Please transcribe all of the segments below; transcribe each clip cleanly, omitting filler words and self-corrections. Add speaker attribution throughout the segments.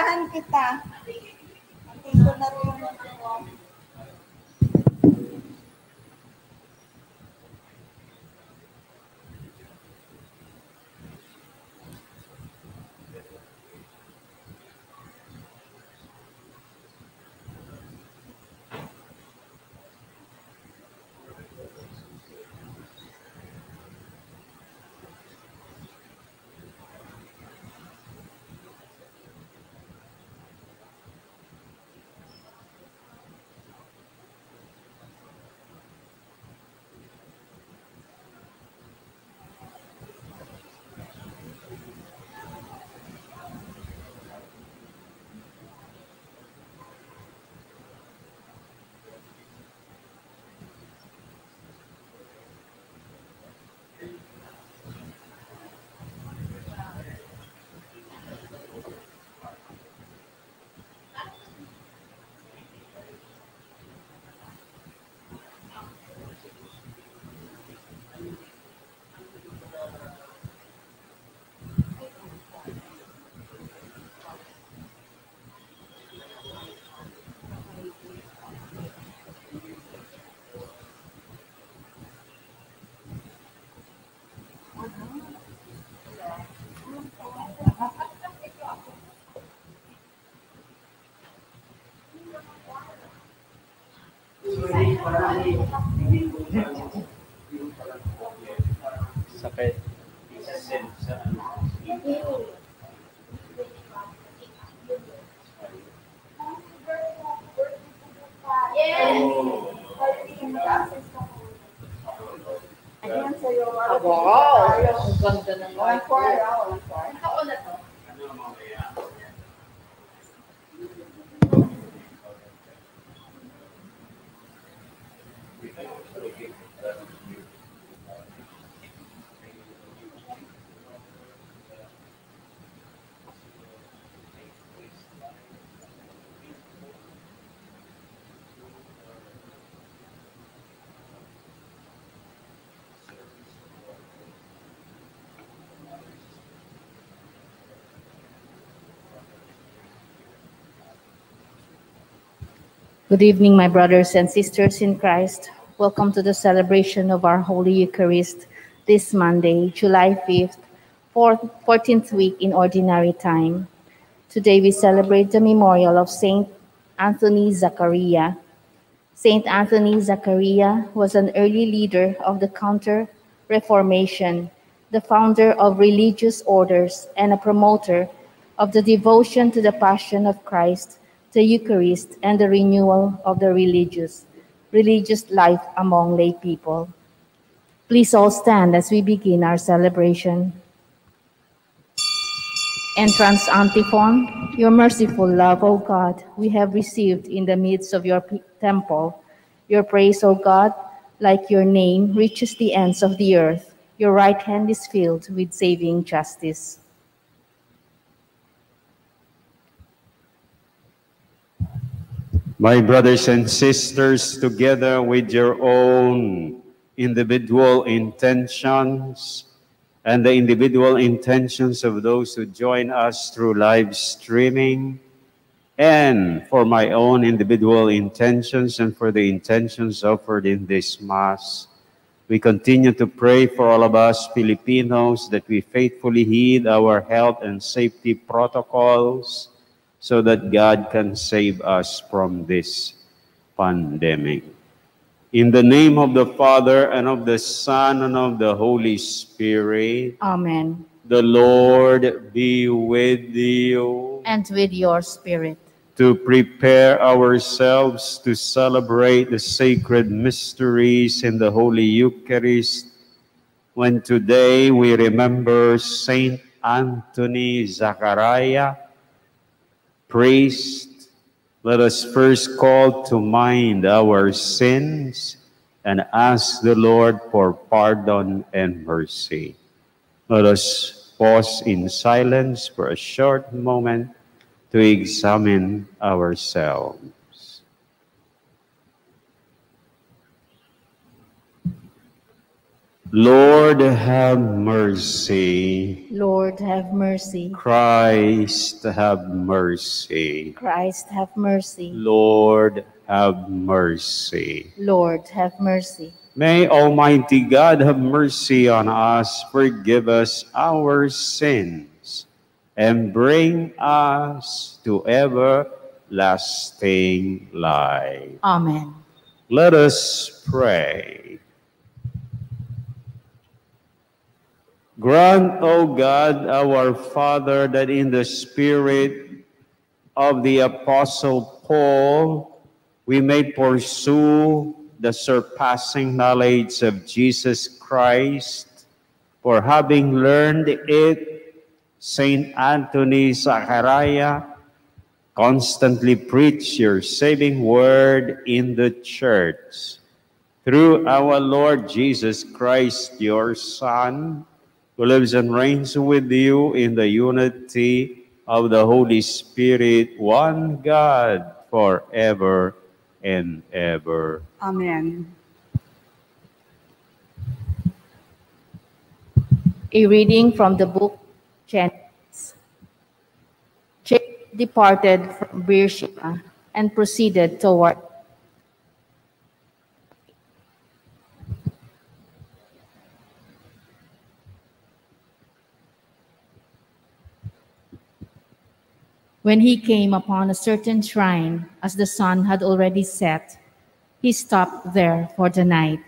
Speaker 1: Puntahan kita. Dito na rin.
Speaker 2: Sakit.
Speaker 1: Wow! Ang ganda ng mga choir. Taon na to?
Speaker 3: Good evening, my brothers and sisters in Christ. Welcome to the celebration of our Holy Eucharist this Monday, July 5th, 14th week in Ordinary Time. Today we celebrate the memorial of Saint Anthony Zaccaria. Saint Anthony Zaccaria was an early leader of the Counter-Reformation, the founder of religious orders, and a promoter of the devotion to the Passion of Christ, the Eucharist, and the renewal of the religious life among lay people. Please all stand as we begin our celebration. Entrance antiphon. Your merciful love, O God, we have received in the midst of your temple. Your praise, O God, like your name, reaches the ends of the earth. Your right hand is filled with saving justice.
Speaker 2: My brothers and sisters, together with your own individual intentions and the individual intentions of those who join us through live streaming, and for my own individual intentions and for the intentions offered in this Mass, we continue to pray for all of us Filipinos that we faithfully heed our health and safety protocols so that God can save us from this pandemic. In the name of the Father, and of the Son, and of the Holy Spirit.
Speaker 3: Amen.
Speaker 2: The Lord be with you.
Speaker 3: And with your spirit.
Speaker 2: To prepare ourselves to celebrate the sacred mysteries in the Holy Eucharist, when today we remember Saint Anthony Zaccaria, priest, let us first call to mind our sins and ask the Lord for pardon and mercy. Let us pause in silence for a short moment to examine ourselves. Lord, have mercy.
Speaker 3: Lord, have mercy.
Speaker 2: Christ, have mercy.
Speaker 3: Christ, have mercy.
Speaker 2: Lord, have mercy.
Speaker 3: Lord, have mercy.
Speaker 2: May Almighty God have mercy on us, forgive us our sins, and bring us to everlasting life.
Speaker 3: Amen.
Speaker 2: Let us pray. Grant, O God, our Father, that in the spirit of the Apostle Paul, we may pursue the surpassing knowledge of Jesus Christ. For having learned it, Saint Anthony Zachariah constantly preach your saving word in the church. Through our Lord Jesus Christ, your Son, who lives and reigns with you in the unity of the Holy Spirit, one God, forever and ever.
Speaker 1: Amen.
Speaker 3: A reading from the book of Genesis. Jacob departed from Beersheba and proceeded toward When he came upon a certain shrine, as the sun had already set, he stopped there for the night.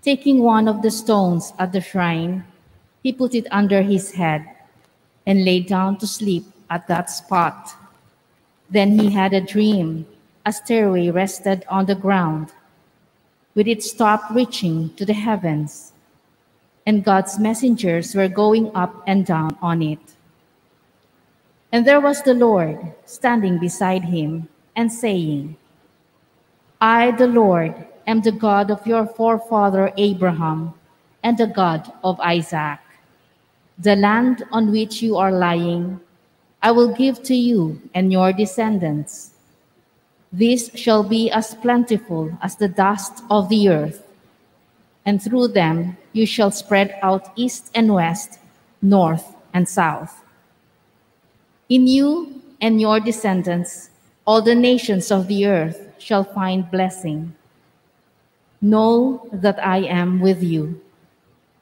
Speaker 3: Taking one of the stones at the shrine, he put it under his head and lay down to sleep at that spot. Then he had a dream. A stairway rested on the ground, with its top reaching to the heavens, and God's messengers were going up and down on it. And there was the Lord standing beside him and saying, I, the Lord, am the God of your forefather Abraham and the God of Isaac. The land on which you are lying, I will give to you and your descendants. This shall be as plentiful as the dust of the earth, and through them you shall spread out east and west, north and south. In you and your descendants, all the nations of the earth shall find blessing. Know that I am with you.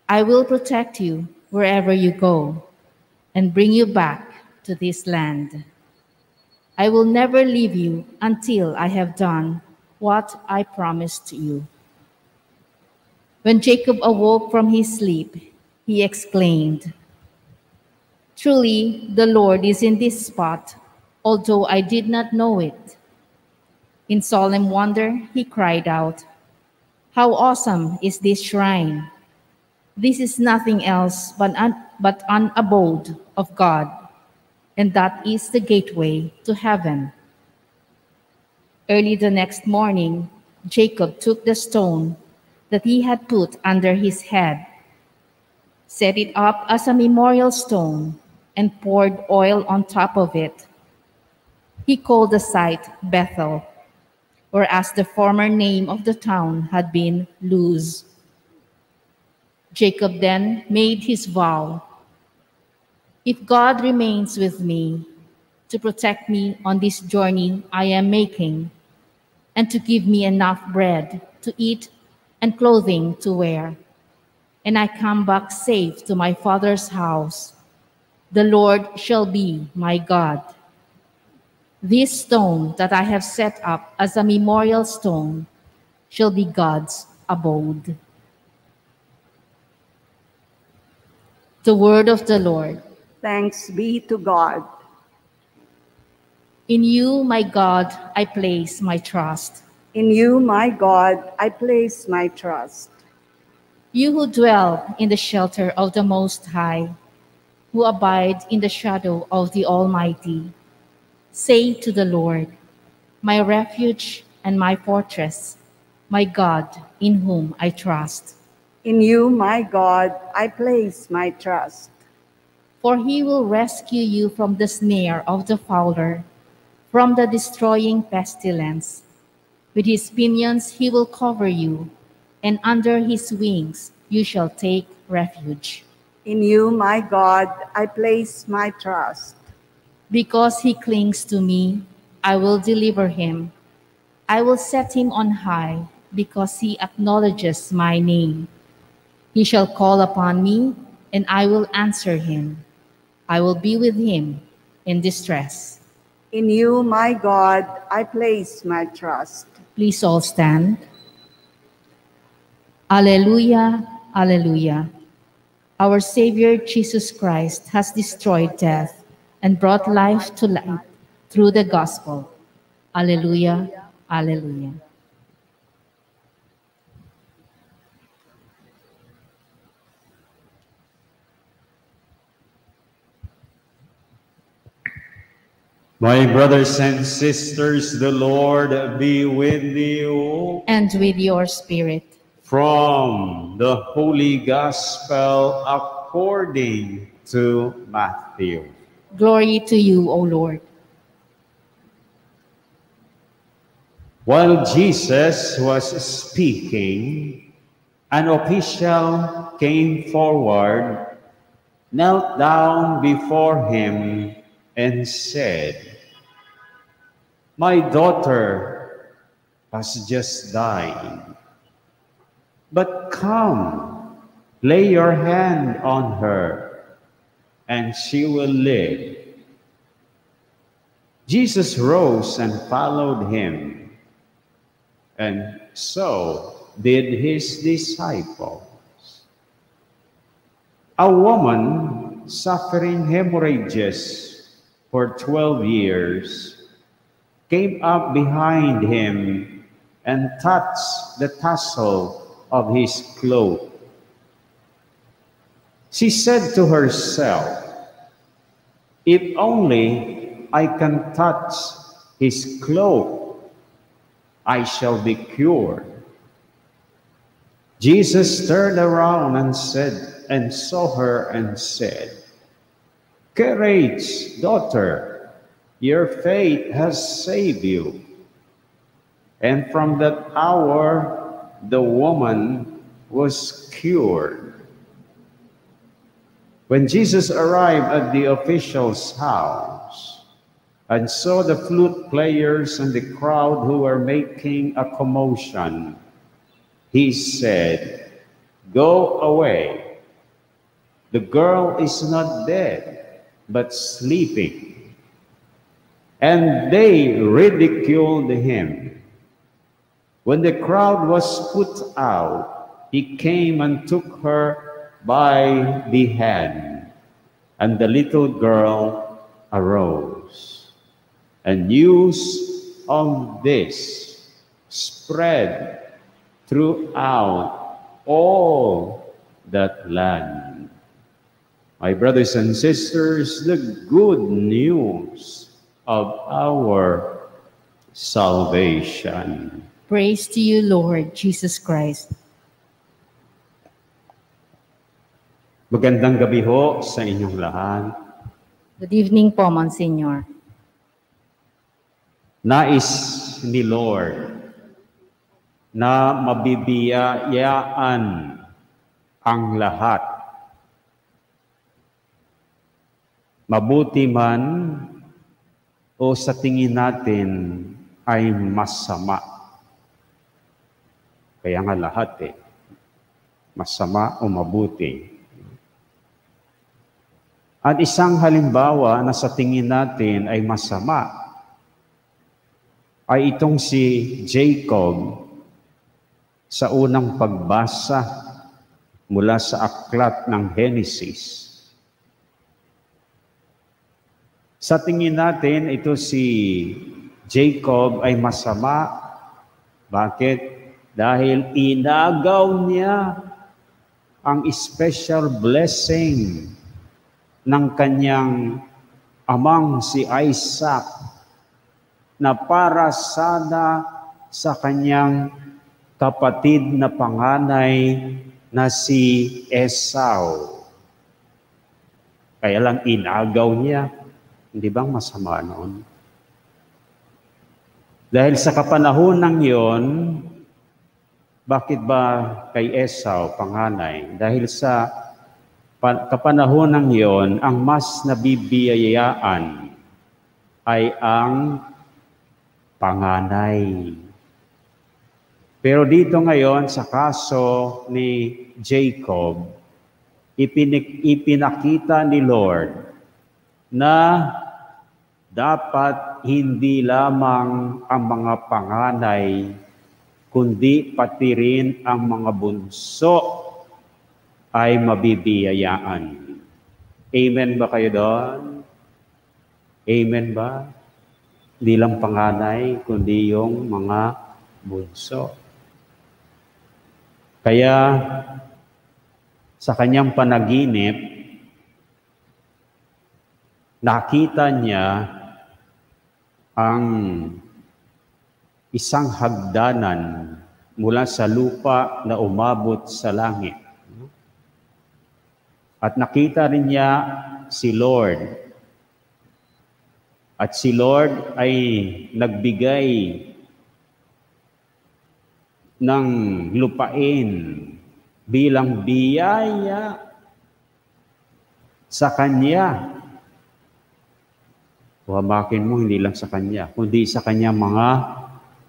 Speaker 3: I will protect you wherever you go and bring you back to this land. I will never leave you until I have done what I promised you. When Jacob awoke from his sleep, he exclaimed, Truly, the Lord is in this spot, although I did not know it. In solemn wonder, he cried out, How awesome is this shrine! This is nothing else but an abode of God, and that is the gateway to heaven. Early the next morning, Jacob took the stone that he had put under his head, set it up as a memorial stone, and poured oil on top of it. He called the site Bethel, whereas the former name of the town had been Luz. Jacob then made his vow, If God remains with me to protect me on this journey I am making, and to give me enough bread to eat and clothing to wear, and I come back safe to my father's house, the Lord shall be my God. This stone that I have set up as a memorial stone shall be God's abode. The word of the Lord.
Speaker 1: Thanks be to God.
Speaker 3: In you, my God, I place my trust.
Speaker 1: In you, my God, I place my trust.
Speaker 3: You who dwell in the shelter of the Most High, who abide in the shadow of the Almighty, say to the Lord, my refuge and my fortress, my God in whom I trust.
Speaker 1: In you, my God, I place my trust.
Speaker 3: For he will rescue you from the snare of the fowler, from the destroying pestilence. With his pinions he will cover you, and under his wings you shall take refuge.
Speaker 1: In you, my God, I place my trust.
Speaker 3: Because he clings to me, I will deliver him. I will set him on high, because he acknowledges my name. He shall call upon me, and I will answer him. I will be with him in distress.
Speaker 1: In you, my God, I place my trust.
Speaker 3: Please all stand. Alleluia, alleluia. Our Savior Jesus Christ has destroyed death and brought life to light through the gospel. Alleluia, alleluia.
Speaker 2: My brothers and sisters, the Lord be with you.
Speaker 3: And with your spirit.
Speaker 2: From the Holy Gospel according to Matthew.
Speaker 3: Glory to you, O Lord.
Speaker 2: While Jesus was speaking, an official came forward, knelt down before him, and said, "My daughter has just died. But come, lay your hand on her, and she will live." Jesus rose and followed him, and so did his disciples. A woman suffering hemorrhages for 12 years came up behind him and touched the tassel of his cloak. She said to herself, "If only I can touch his cloak, I shall be cured." Jesus turned around and saw her and said, "Courage, daughter, your faith has saved you." And from that hour, the woman was cured. When Jesus arrived at the official's house and saw the flute players and the crowd who were making a commotion, he said, "Go away. The girl is not dead, but sleeping." And they ridiculed him. When the crowd was put out, he came and took her by the hand, and the little girl arose. And news of this spread throughout all that land. My brothers and sisters, the good news of our salvation.
Speaker 3: Praise to you, Lord Jesus Christ.
Speaker 2: Magandang gabi ho sa inyong lahat.
Speaker 3: Good evening po, Monsignor.
Speaker 2: Nais ni Lord na mabibiyayaan ang lahat. Mabuti man o sa tingin natin ay masama. Kaya nga lahat masama o mabuti. At isang halimbawa na sa tingin natin ay masama ay itong si Jacob sa unang pagbasa mula sa aklat ng Genesis. Sa tingin natin, ito si Jacob ay masama. Bakit? Dahil inagaw niya ang special blessing ng kanyang amang si Isaac na para sana sa kanyang kapatid na panganay na si Esau. Kaya lang inagaw niya. Hindi bang masama noon? Dahil sa kapanahon ng iyon, Bakit ba kay Esau, panganay? Dahil sa kapanahon ng iyon, ang mas nabibiyayaan ay ang panganay. Pero dito ngayon, sa kaso ni Jacob, ipinakita ni Lord na dapat hindi lamang ang mga panganay, kundi pati rin ang mga bunso ay mabibiyayaan. Amen ba kayo doon? Amen ba? Hindi lang panganay, kundi yung mga bunso. Kaya sa kanyang panaginip, nakita niya ang isang hagdanan mula sa lupa na umabot sa langit. At nakita rin niya si Lord. At si Lord ay nagbigay ng lupain bilang biyaya sa kanya. Hamakin mo, hindi lang sa kanya, kundi sa kanyang mga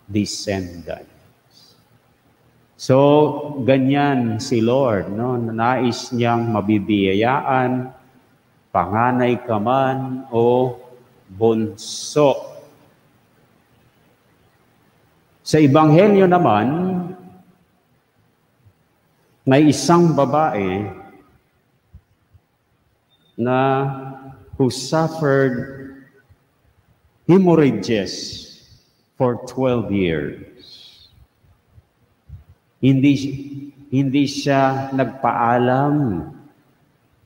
Speaker 2: descendants. So, ganyan si Lord, no? Nais niyang mabibiyayaan, panganay ka man o bunso. Sa Ebanghelyo naman, may isang babae na who suffered hemorrhages for 12 years. Hindi siya nagpaalam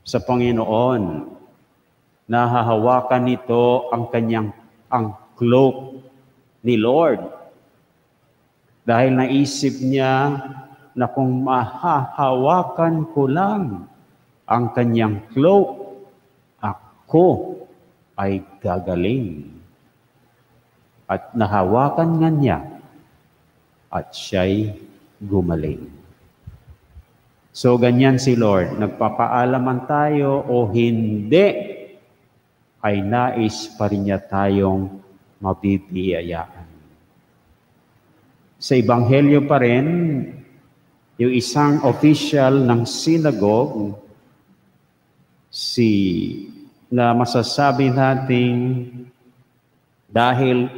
Speaker 2: sa Panginoon na hahawakan nito ang cloak ni Lord. Dahil naisip niya na kung mahahawakan ko lang ang kanyang cloak, ako ay gagaling. At nahawakan nga niya at siya'y gumaling. So ganyan si Lord, nagpapaalaman tayo o hindi, ay nais pa rin niya tayong mabibiyayaan. Sa Ebanghelyo pa rin, yung isang official ng synagogue, na masasabi nating dahil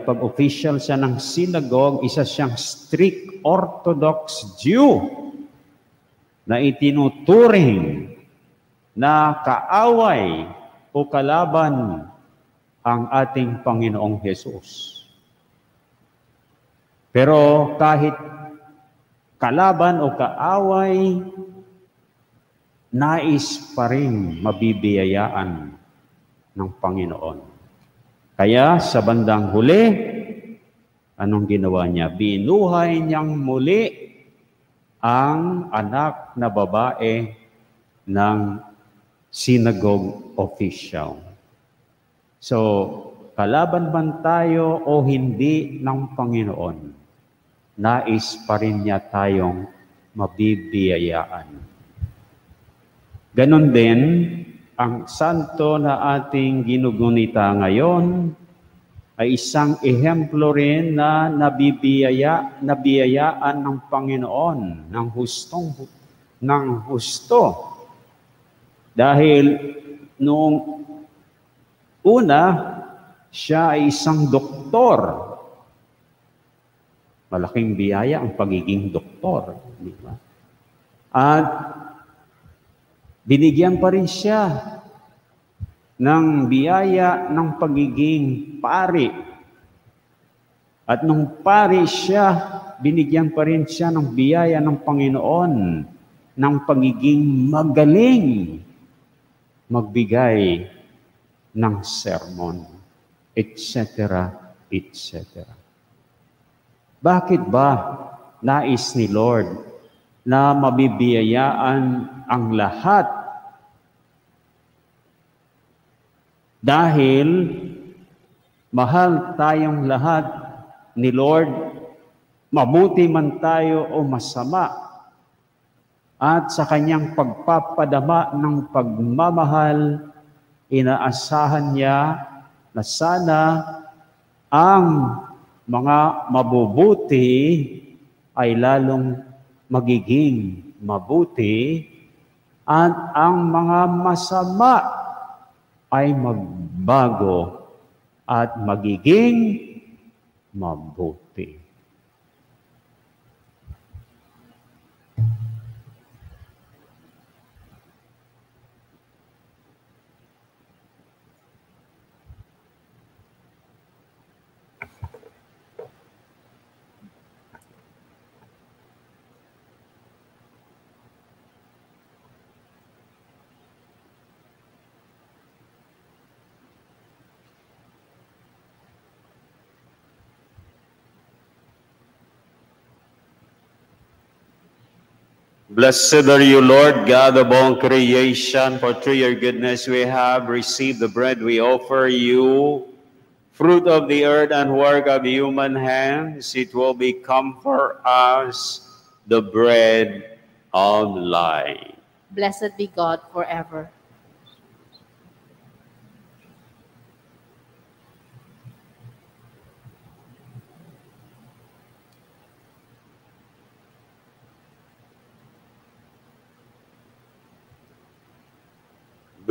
Speaker 2: pag official siya ng synagogue, isa siyang strict Orthodox Jew na itinuturing na kaaway o kalaban ang ating Panginoong Hesus. Pero kahit kalaban o kaaway, nais pa rin mabibiyayaan ng Panginoon. Kaya sa bandang huli, anong ginawa niya? Binuhay niyang muli ang anak na babae ng synagogue official. So, kalaban man tayo o hindi ng Panginoon, nais pa rin niya tayong mabibiyayaan. Ganon din, ang santo na ating ginugunita ngayon ay isang ehemplo rin na nabiyayaan ng Panginoon ng husto. Dahil noong una, siya ay isang doktor. Malaking biyaya ang pagiging doktor. Di ba? At binigyan pa rin siya ng biyaya ng pagiging pari. At nung pari siya, binigyan pa rin siya ng biyaya ng Panginoon ng pagiging magaling magbigay ng sermon, etc., etc. Bakit ba nais ni Lord na mabibiyayaan ang lahat? Dahil mahal tayong lahat ni Lord mabuti man tayo o masama, at sa kanyang pagpapadama ng pagmamahal, inaasahan niya na sana ang mga mabubuti ay lalong magiging mabuti at ang mga masama ay magbago at magiging mabuti. Blessed are you, Lord, God of all creation, for through your goodness we have received the bread we offer you, fruit of the earth and work of human hands. It will become for us the bread of life.
Speaker 3: Blessed be God forever.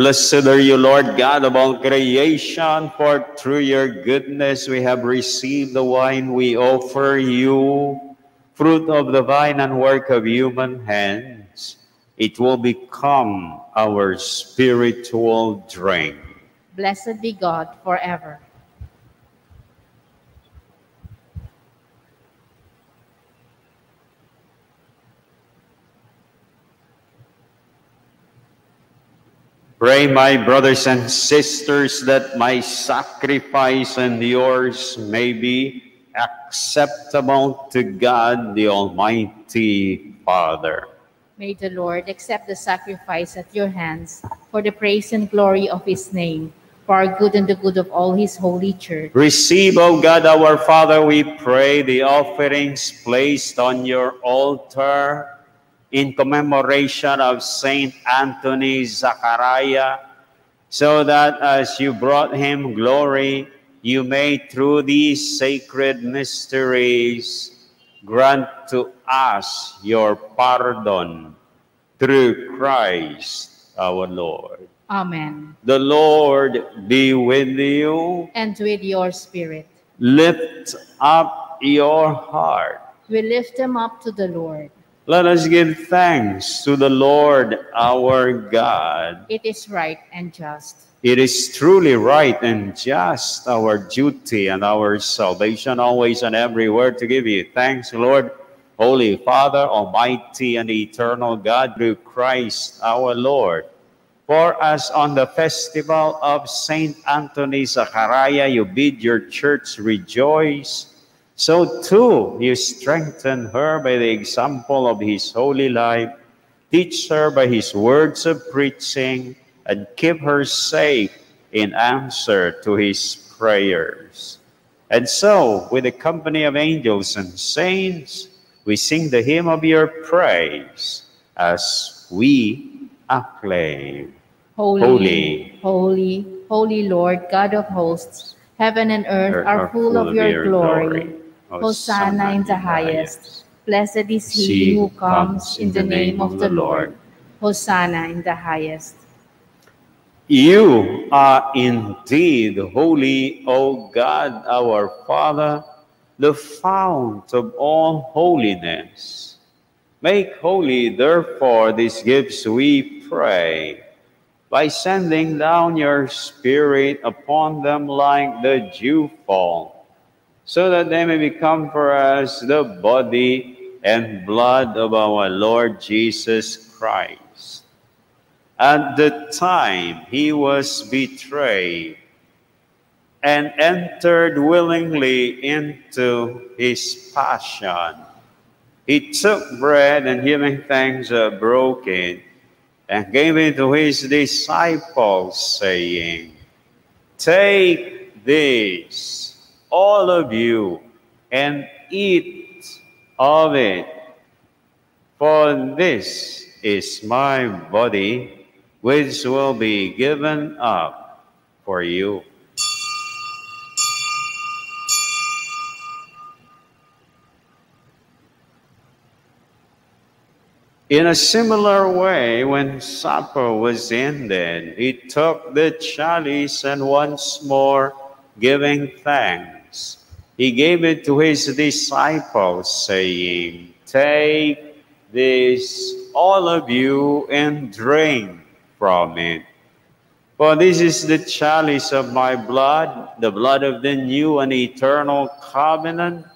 Speaker 2: Blessed are you, Lord, God of all creation, for through your goodness we have received the wine we offer you, fruit of the vine and work of human hands. It will become our spiritual drink.
Speaker 3: Blessed be God forever.
Speaker 2: Pray, my brothers and sisters, that my sacrifice and yours may be acceptable to God, the Almighty Father.
Speaker 3: May the Lord accept the sacrifice at your hands for the praise and glory of his name, for our good and the good of all his holy church.
Speaker 2: Receive, O God, our Father, we pray, the offerings placed on your altar in commemoration of Saint Anthony Zachariah, so that as you brought him glory, you may through these sacred mysteries grant to us your pardon through Christ our Lord.
Speaker 3: Amen.
Speaker 2: The Lord be with you.
Speaker 3: And with your spirit.
Speaker 2: Lift up your heart.
Speaker 3: We lift them up to the Lord.
Speaker 2: Let us give thanks to the Lord our God.
Speaker 3: It is right and just.
Speaker 2: It is truly right and just, our duty and our salvation, always and everywhere, to give you thanks, Lord, Holy Father, Almighty and eternal God, through Christ our Lord. For as on the festival of Saint Anthony Zachariah you bid your church rejoice, so too you strengthen her by the example of his holy life, teach her by his words of preaching, and keep her safe in answer to his prayers. And so, with the company of angels and saints, we sing the hymn of your praise as we acclaim.
Speaker 3: Holy, holy, holy Lord, God of hosts, heaven and earth are full of your glory. Hosanna in the highest. Blessed is he who comes in the name of the Lord. Hosanna in the highest.
Speaker 2: You are indeed holy, O God, our Father, the fount of all holiness. Make holy, therefore, these gifts, we pray, by sending down your Spirit upon them like the dewfall, so that they may become for us the body and blood of our Lord Jesus Christ. At the time he was betrayed and entered willingly into his passion, he took bread and giving thanks broke it and gave it to his disciples, saying, "Take this, all of you, and eat of it. For this is my body, which will be given up for you. In a similar way, when supper was ended, he took the chalice and once more giving thanks, he gave it to his disciples, saying, "Take this, all of you, and drink from it. For this is the chalice of my blood, the blood of the new and eternal covenant,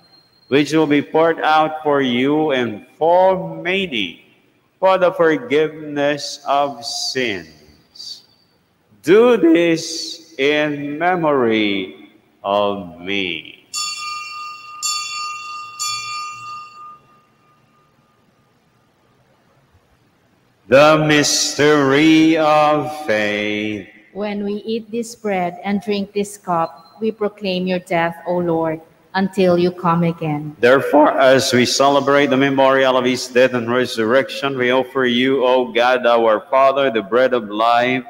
Speaker 2: which will be poured out for you and for many, for the forgiveness of sins. Do this in memory of me." The mystery of faith.
Speaker 3: When we eat this bread and drink this cup, we proclaim your death, O Lord, until you come again.
Speaker 2: Therefore, as we celebrate the memorial of his death and resurrection, we offer you, O God, our Father, the bread of life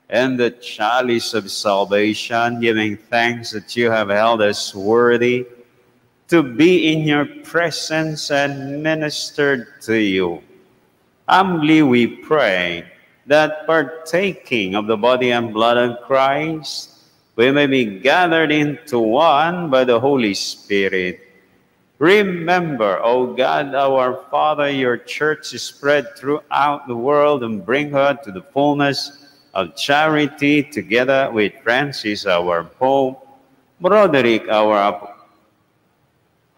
Speaker 2: and the chalice of salvation, giving thanks that you have held us worthy to be in your presence and ministered to you. Humbly we pray that partaking of the body and blood of Christ, we may be gathered into one by the Holy Spirit. Remember, O God, our Father, your church is spread throughout the world, and bring her to the fullness of charity, together with Francis, our Pope, Broderick, our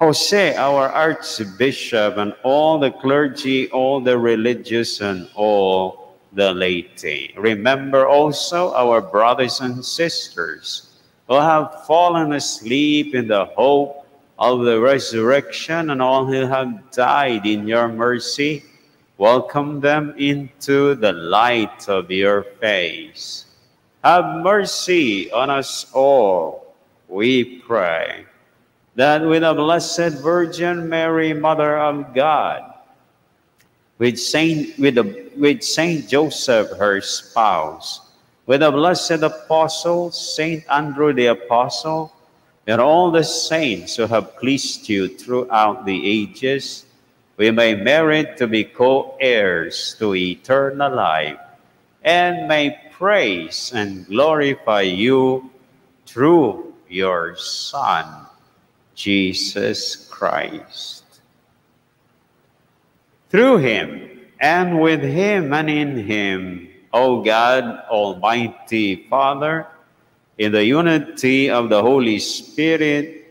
Speaker 2: Jose, our Archbishop, and all the clergy, all the religious, and all the laity. Remember also our brothers and sisters who have fallen asleep in the hope of the resurrection, and all who have died in your mercy. Welcome them into the light of your face. Have mercy on us all, we pray, that with the Blessed Virgin Mary, Mother of God, with Saint Joseph, her spouse, with the blessed apostles, Saint Andrew the Apostle, and all the saints who have pleased you throughout the ages, we may merit to be co-heirs to eternal life, and may praise and glorify you through your Son, Jesus Christ. Through him, and with him, and in him, O God, Almighty Father, in the unity of the Holy Spirit,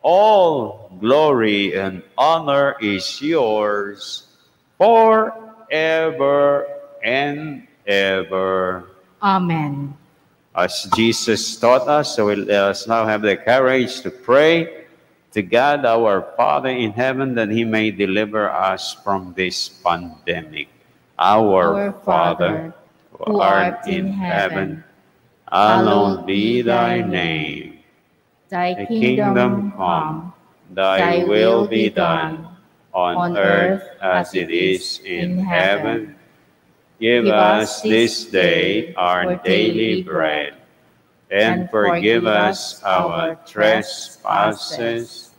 Speaker 2: all glory and honor is yours forever and ever.
Speaker 3: Amen.
Speaker 2: As Jesus taught us, so let us now have the courage to pray to God, our Father in heaven, that he may deliver us from this pandemic. Our Father, who art in heaven, hallowed be thy name.
Speaker 3: Thy kingdom come,
Speaker 2: Thy will be done, on earth as it is in heaven. Give us this day our daily bread, and forgive us our trespasses,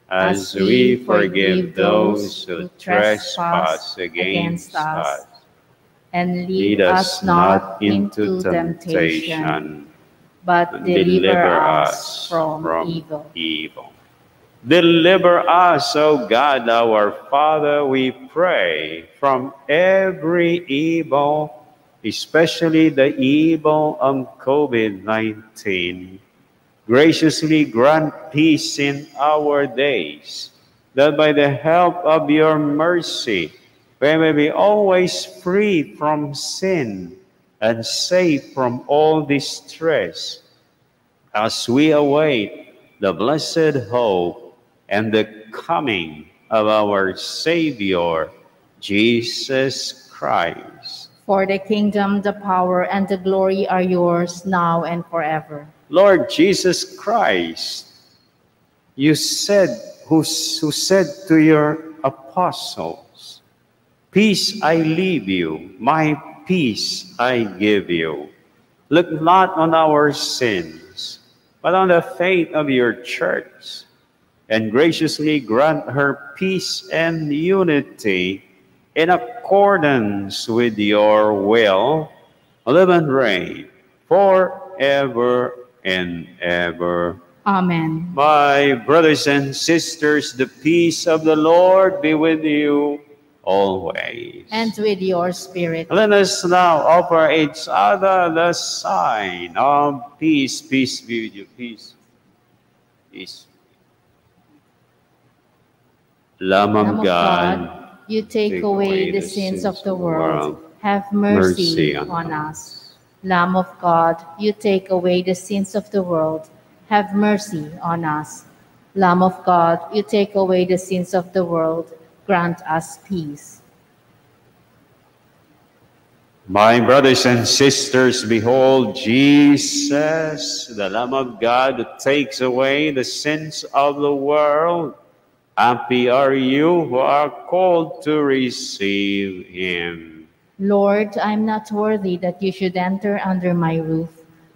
Speaker 2: as we forgive those who trespass against us.
Speaker 3: And lead us not into temptation, but deliver us from evil.
Speaker 2: Deliver us, O God, our Father, we pray, from every evil, especially the evil of COVID-19. Graciously grant peace in our days, that by the help of your mercy, we may be always free from sin and safe from all distress, as we await the blessed hope and the coming of our Savior, Jesus Christ.
Speaker 3: For the kingdom, the power, and the glory are yours now and forever.
Speaker 2: Lord Jesus Christ, you said, who said to your apostles. Peace I leave you, my peace I give you. Look not on our sins, but on the faith of your church, and graciously grant her peace and unity in accordance with your will, live and reign forever and ever.
Speaker 3: Amen.
Speaker 2: My brothers and sisters, the peace of the Lord be with you always.
Speaker 3: And with your spirit.
Speaker 2: Let us now offer each other the sign of peace. Peace be with you. Peace. Peace. Lamb of God,
Speaker 3: you take away the sins of the world. Have mercy on us. Lamb of God, you take away the sins of the world. Have mercy on us. Lamb of God, you take away the sins of the world. Grant us peace.
Speaker 2: My brothers and sisters, behold Jesus, the Lamb of God that takes away the sins of the world. Happy are you who are called to receive him.
Speaker 3: Lord, I am not worthy that you should enter under my roof,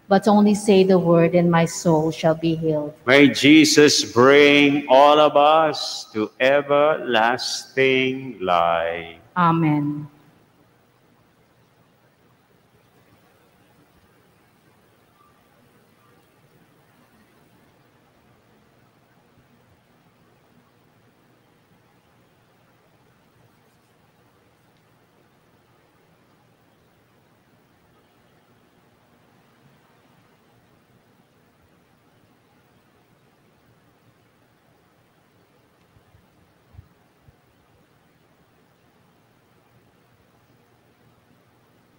Speaker 3: but only say the word and my soul shall be healed.
Speaker 2: May Jesus bring all of us to everlasting life.
Speaker 3: Amen.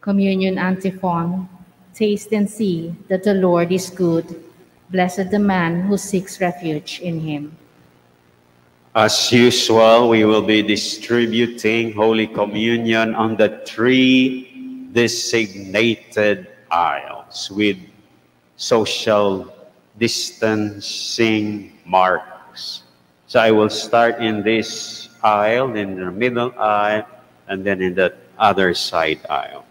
Speaker 3: Communion Antiphon. Taste and see that the Lord is good. Blessed the man who seeks refuge in him.
Speaker 2: As usual, we will be distributing Holy Communion on the 3 designated aisles with social distancing marks. So I will start in this aisle, in the middle aisle, and then in the other side aisle.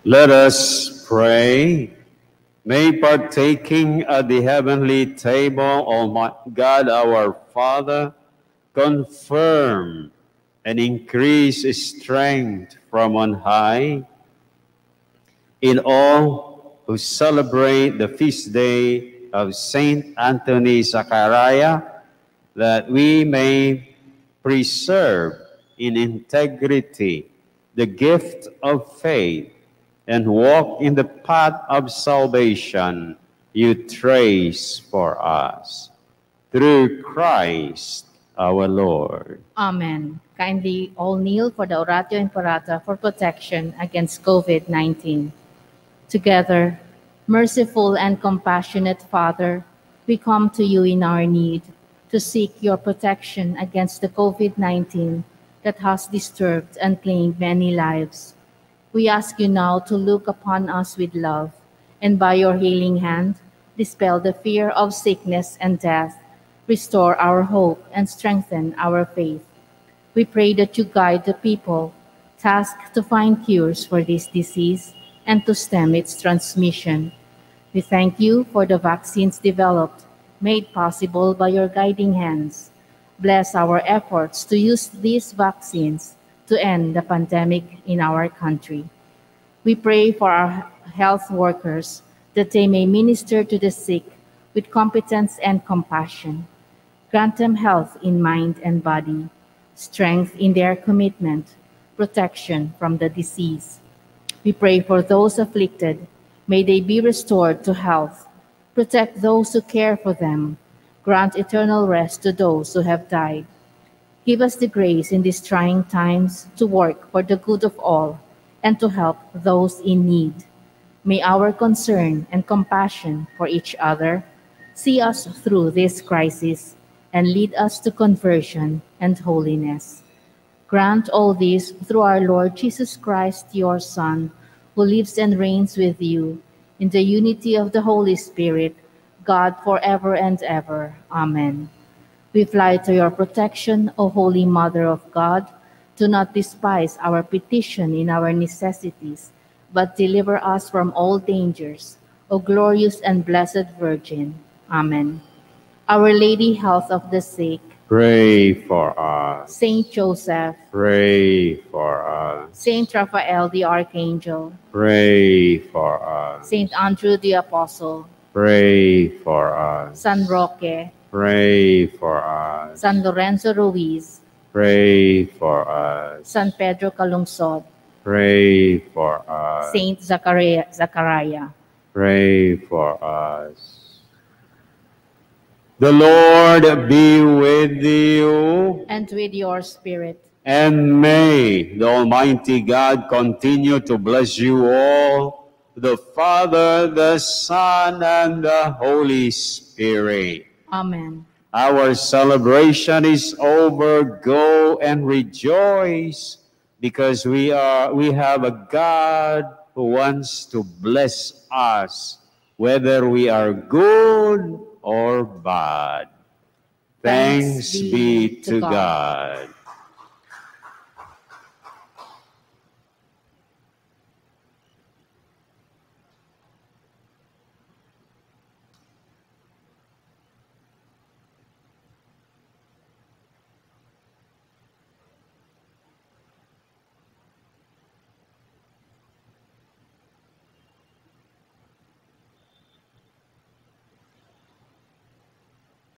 Speaker 2: Let us pray. May partaking at the heavenly table, Almighty God our Father, confirm and increase strength from on high in all who celebrate the feast day of Saint Anthony Zachariah, that we may preserve in integrity the gift of faith and walk in the path of salvation you trace for us. Through Christ our Lord.
Speaker 3: Amen. Kindly all kneel for the Oratio Imperata for protection against COVID-19. Together, merciful and compassionate Father, we come to you in our need to seek your protection against the COVID-19 that has disturbed and claimed many lives. We ask you now to look upon us with love, and by your healing hand, dispel the fear of sickness and death, restore our hope, and strengthen our faith. We pray that you guide the people tasked to find cures for this disease and to stem its transmission. We thank you for the vaccines developed, made possible by your guiding hands. Bless our efforts to use these vaccines to end the pandemic in our country. We pray for our health workers that they may minister to the sick with competence and compassion. Grant them health in mind and body, strength in their commitment, protection from the disease. We pray for those afflicted. May they be restored to health. Protect those who care for them. Grant eternal rest to those who have died. Give us the grace in these trying times to work for the good of all and to help those in need. May our concern and compassion for each other see us through this crisis and lead us to conversion and holiness. Grant all this through our Lord Jesus Christ, your Son, who lives and reigns with you in the unity of the Holy Spirit, God forever and ever. Amen. We fly to your protection, O Holy Mother of God. Do not despise our petition in our necessities, but deliver us from all dangers, O glorious and blessed Virgin. Amen. Our Lady, health of the sick,
Speaker 2: Pray for us.
Speaker 3: Saint Joseph,
Speaker 2: Pray for us.
Speaker 3: Saint Raphael the Archangel,
Speaker 2: Pray for us.
Speaker 3: Saint Andrew the Apostle,
Speaker 2: Pray for us.
Speaker 3: San Roque,
Speaker 2: Pray for us.
Speaker 3: San Lorenzo Ruiz,
Speaker 2: Pray for us.
Speaker 3: San Pedro Calungsod,
Speaker 2: Pray for us.
Speaker 3: Saint Zachariah.
Speaker 2: Pray for us. The Lord be with you,
Speaker 3: And with your spirit.
Speaker 2: and may the Almighty God continue to bless you all, the Father, the Son, and the Holy Spirit.
Speaker 3: Amen.
Speaker 2: Our celebration is over. Go and rejoice, because we have a God who wants to bless us, whether we are good or bad. Thanks be to God.